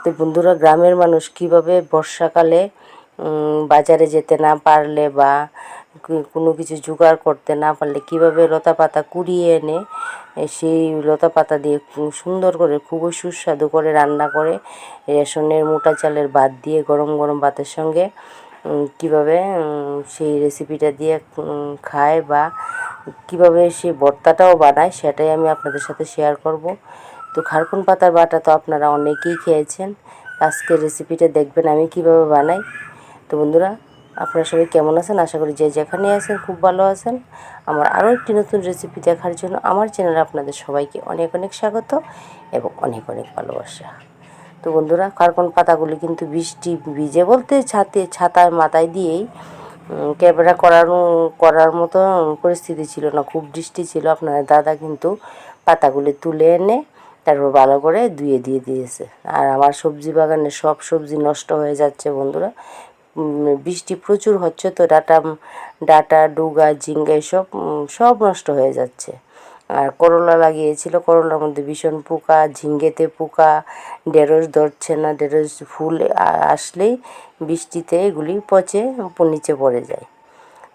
তো বন্ধুরা, গ্রামের মানুষ কিভাবে বর্ষাকালে বাজারে যেতে না পারলে বা কোনো কিছু জোগাড় করতে না পারলে কিভাবে লতা পাতা কুড়িয়ে এনে সেই লতা পাতা দিয়ে সুন্দর করে খুবই সুস্বাদু করে রান্না করে রেশনের মোটা চালের ভাত দিয়ে গরম গরম ভাতের সঙ্গে কিভাবে সেই রেসিপিটা দিয়ে খায় বা কিভাবে সেই ভর্তাটাও বানায় সেটাই আমি আপনাদের সাথে শেয়ার করব। তো খারকুন পাতার বাটা তো আপনারা অনেকেই খেয়েছেন। আজকের রেসিপিটা দেখবেন আমি কিভাবে বানাই। তো বন্ধুরা, আপনারা সবাই কেমন আছেন? আশা করি যে যেখানে আছেন খুব ভালো আছেন। আমার আরও একটি নতুন রেসিপি দেখার জন্য আমার চ্যানেলে আপনাদের সবাইকে অনেক অনেক স্বাগত এবং অনেক অনেক ভালোবাসা। তো বন্ধুরা, খারকুন পাতাগুলি কিন্তু বৃষ্টি ভিজে বলতে ছাতায় মাথায় দিয়েই ক্যামেরা করার মতো পরিস্থিতি ছিল না, খুব বৃষ্টি ছিল। আপনার দাদা কিন্তু পাতাগুলি তুলে এনে তারপর ভালো করে ধুয়ে দিয়ে দিয়েছে। আর আমার সবজি বাগানের সব সবজি নষ্ট হয়ে যাচ্ছে বন্ধুরা। বৃষ্টি প্রচুর হচ্ছে তো ডাঁটা ডুগা ঝিঙ্গা এসব সব নষ্ট হয়ে যাচ্ছে। আর করলা লাগিয়েছিল, করলার মধ্যে ভীষণ পোকা, ঝিঙ্গেতে পোকা, ঢেঁড়স ধরছে না। ঢেঁড়স ফুল আসলেই বৃষ্টিতে এগুলি পচে নিচে পড়ে যায়।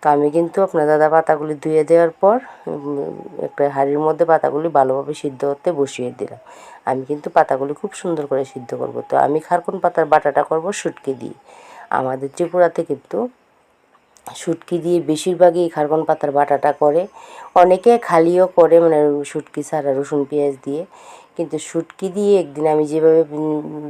তো আমি কিন্তু আপনার দাদা পাতাগুলি ধুয়ে দেওয়ার পর একটা হাঁড়ির মধ্যে পাতাগুলি ভালোভাবে সিদ্ধ করতে বসিয়ে দিলাম। আমি কিন্তু পাতাগুলি খুব সুন্দর করে সিদ্ধ করব। তো আমি খারকুন পাতার বাটাটা করব শুটকি দিয়ে। আমাদের ত্রিপুরাতে কিন্তু শুটকি দিয়ে বেশিরভাগই খারকুন পাতার বাটাটা করে। অনেকে খালিও করে, মানে শুটকি ছাড়া রসুন পেঁয়াজ দিয়ে। কিন্তু শুটকি দিয়ে একদিন আমি যেভাবে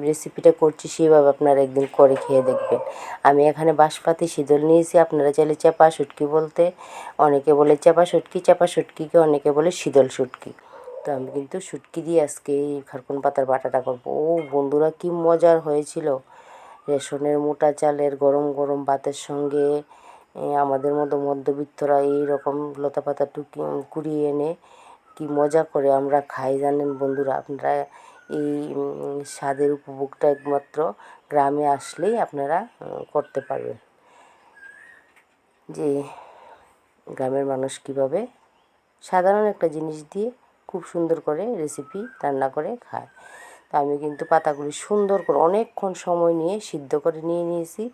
রেসিপিটা করছি সেভাবে আপনারা একদিন করে খেয়ে দেখবেন। আমি এখানে বাঁশপাতি শীতল নিয়েছি, আপনারা চাইলে চাপা শুটকি বলতে, অনেকে বলে চাপা শুটকিকে অনেকে বলে শীতল শুটকি। তো আমি কিন্তু শুটকি দিয়ে আজকে এই খারকুন পাতার বাটাটা করবো। ও বন্ধুরা, কি মজার হয়েছিল! রেশনের মোটা চালের গরম গরম ভাতের সঙ্গে আমাদের মতো মধ্যবিত্তরা এই রকম লতাপাতা কুড়িয়ে এনে কি মজা করে আমরা খাই জানেন বন্ধুরা। আপনারা এই স্বাদের উপভোগটা একমাত্র গ্রামে আসলেই আপনারা করতে পারবেন, যে গ্রামের মানুষ কীভাবে সাধারণ একটা জিনিস দিয়ে খুব সুন্দর করে রেসিপি রান্না করে খায়। তা আমি কিন্তু পাতাগুলি সুন্দর করে অনেকক্ষণ সময় নিয়ে সিদ্ধ করে নিয়েছি।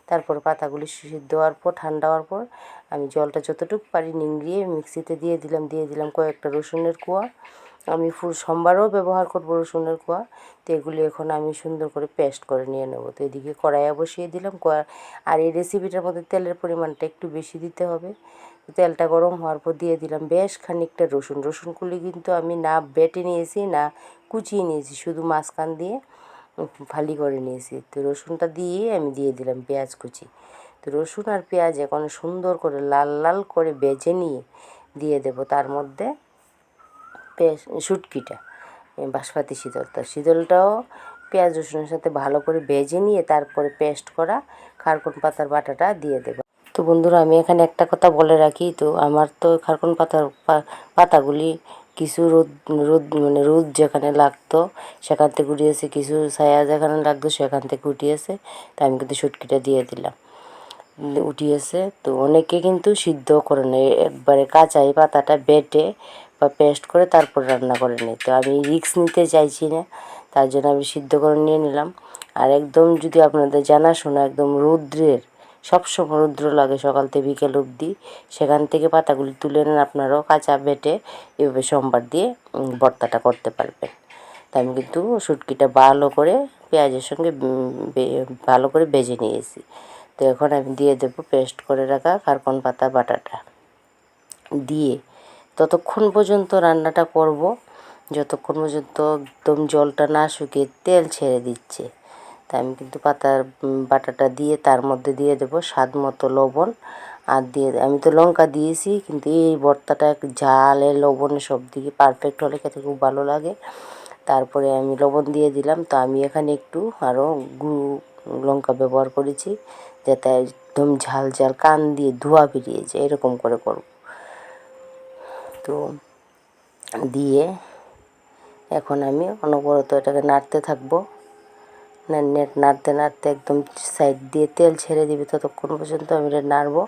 তারপর পাতাগুলি সিদ্ধ হওয়ার পর ঠান্ডা হওয়ার পর আমি জলটা যতটুকু পারি নিংড়িয়ে মিক্সিতে দিয়ে দিলাম কয়েকটা রসুনের কোয়া। আমি সোমবারও ব্যবহার করব রসুনের কোয়া। তো এগুলি এখন আমি সুন্দর করে পেস্ট করে নিয়ে নেব। তো এদিকে কড়াইয়া বসিয়ে দিলাম। আর এই রেসিপিটার মধ্যে তেলের পরিমাণটা একটু বেশি দিতে হবে। তেলটা গরম হওয়ার পর দিয়ে দিলাম বেশ খানিকটা রসুনগুলি কিন্তু আমি না বেটে নিয়েছি না কুচিয়ে নিয়েছি, শুধু মাঝখান দিয়ে ফালি করে নিয়েছি। তো রসুনটা দিয়ে আমি দিয়ে দিলাম পেঁয়াজ কুচি। তো রসুন আর পেঁয়াজ এখন সুন্দর করে লাল লাল করে ভেজে নিয়ে দিয়ে দেব তার মধ্যে শুটকিটা, বাঁশপাতি শীতলটাও পেঁয়াজ রসুনের সাথে ভালো করে ভেজে নিয়ে তারপরে পেস্ট করা খারকুন পাতার বাটাটা দিয়ে দেব। তো বন্ধুরা, আমি এখানে একটা কথা বলে রাখি, তো আমার তো খারকুন পাতাগুলি কিছু রোদ যেখানে লাগতো সেখান থেকে উঠিয়েছে, কিছু ছায়া যেখানে লাগতো সেখান থেকে উঠিয়েছে। তো আমি কিন্তু শুটকিটা দিয়ে দিলাম, উঠিয়েছে। তো অনেকে কিন্তু সিদ্ধ করে নেয়, একবারে কাঁচাই পাতাটা বেটে বা পেস্ট করে তারপর রান্না করে নেয়। তো আমি রিস্ক নিতে চাইছি না, তার জন্য আমি সিদ্ধ করে নিয়ে নিলাম। আর একদম যদি আপনাদের জানাশোনা একদম সবসময় রৌদ্র লাগে সকাল থেকে বিকেল অবধি, সেখান থেকে পাতাগুলি তুলে নেন, আপনারাও কাঁচা বেটে এভাবে সোমবার দিয়ে ভর্তাটা করতে পারবেন। তা আমি কিন্তু শুটকিটা ভালো করে পেঁয়াজের সঙ্গে ভালো করে ভেজে নিয়েছি। তো এখন আমি দিয়ে দেবো পেস্ট করে রাখা খারকুন পাতা বাটাটা দিয়ে ততক্ষণ পর্যন্ত রান্নাটা করব যতক্ষণ পর্যন্ত একদম জলটা না শুকিয়ে তেল ছেড়ে দিচ্ছে। তা আমি কিন্তু পাতার বাটাটা দিয়ে তার মধ্যে দিয়ে দেবো স্বাদ মতো লবণ। আর আমি তো লঙ্কা দিয়েছি, কিন্তু এই ভর্তাটা ঝালে লবণে সব দিকে পারফেক্ট হলে খেতে খুব ভালো লাগে। তারপরে আমি লবণ দিয়ে দিলাম। তো আমি এখানে একটু আরও লঙ্কা ব্যবহার করেছি, যাতে একদম ঝাল ঝাল কান দিয়ে ধোঁয়া বেরিয়ে যায়, এরকম করে করব। তো দিয়ে এখন আমি অনবরত এটাকে নাড়তে থাকবো। নাড়তে নাড়তে একদম সাইড দিয়ে তেল ছেড়ে দিবে ততক্ষণ পর্যন্ত আমি এটা নাড়বো।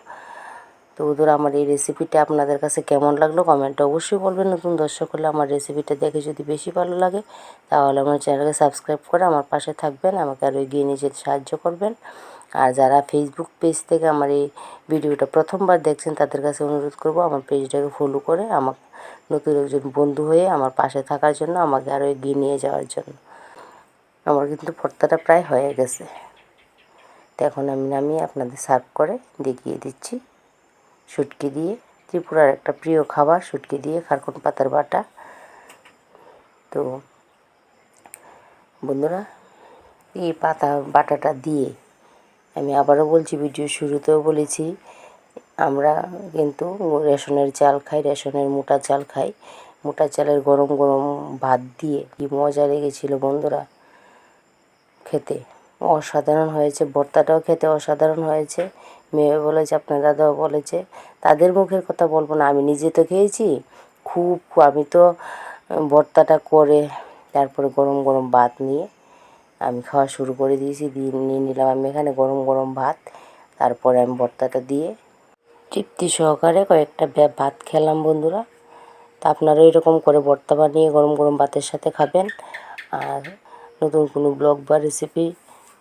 তো বন্ধুরা, আমার এই রেসিপিটা আপনাদের কাছে কেমন লাগলো কমেন্টে অবশ্যই বলবেন। নতুন দর্শক হলে আমার রেসিপিটা দেখে যদি বেশি ভালো লাগে তাহলে আমার চ্যানেলকে সাবস্ক্রাইব করে আমার পাশে থাকবেন, আমাকে আরও এগিয়ে নিয়ে যেতে সাহায্য করবেন। আর যারা ফেসবুক পেজ থেকে আমার এই ভিডিওটা প্রথমবার দেখছেন তাদের কাছে অনুরোধ করব আমার পেজটাকে ফলো করে আমার নতুন একজন বন্ধু হয়ে আমার পাশে থাকার জন্য, আমাকে আরও এগিয়ে নিয়ে যাওয়ার জন্য। আমার কিন্তু ভর্তাটা প্রায় হয়ে গেছে। তো এখন আমি নামিয়ে আপনাদের সার্ভ করে দেখিয়ে দিচ্ছি শুটকি দিয়ে, ত্রিপুরার একটা প্রিয় খাবার শুটকি দিয়ে খারকুন পাতার বাটা। তো বন্ধুরা, এই পাতা বাটাটা দিয়ে আমি আবারও বলছি, ভিডিও শুরুতেও বলেছি, আমরা কিন্তু রেশনের চাল খাই, রেশনের মোটা চাল খাই। মোটা চালের গরম গরম ভাত দিয়ে কি মজা লেগেছিল বন্ধুরা খেতে, অসাধারণ হয়েছে। ভর্তাটাও খেতে অসাধারণ হয়েছে। মেয়ে বলেছে, আপনার দাদাও বলেছে। তাদের মুখের কথা বলবো না, আমি নিজে তো খেয়েছি খুব। আমি তো ভর্তাটা করে তারপরে গরম গরম ভাত নিয়ে আমি খাওয়া শুরু করে দিয়েছি। নিয়ে নিলাম আমি এখানে গরম গরম ভাত, তারপরে আমি ভর্তাটা দিয়ে তৃপ্তি সহকারে কয়েকটা ভাত খেলাম বন্ধুরা। তা আপনারা এরকম করে ভর্তা বানিয়ে গরম গরম ভাতের সাথে খাবেন। আর নতুন কোনো ব্লগ বা রেসিপি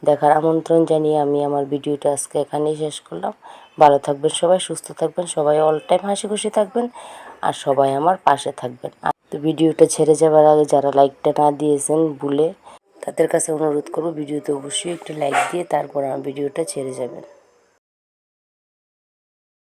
দেখার আমন্ত্রণ জানিয়ে আমি আমার ভিডিওটা আজকে এখানেই শেষ করলাম। ভালো থাকবেন সবাই, সুস্থ থাকবেন সবাই, অল টাইম হাসি খুশি থাকবেন, আর সবাই আমার পাশে থাকবেন। তো ভিডিওটা ছেড়ে যাবার আগে যারা লাইকটা না দিয়েছেন ভুলে, তাদের কাছে অনুরোধ করব ভিডিওতে অবশ্যই একটু লাইক দিয়ে তারপর আমার ভিডিওটা ছেড়ে যাবেন।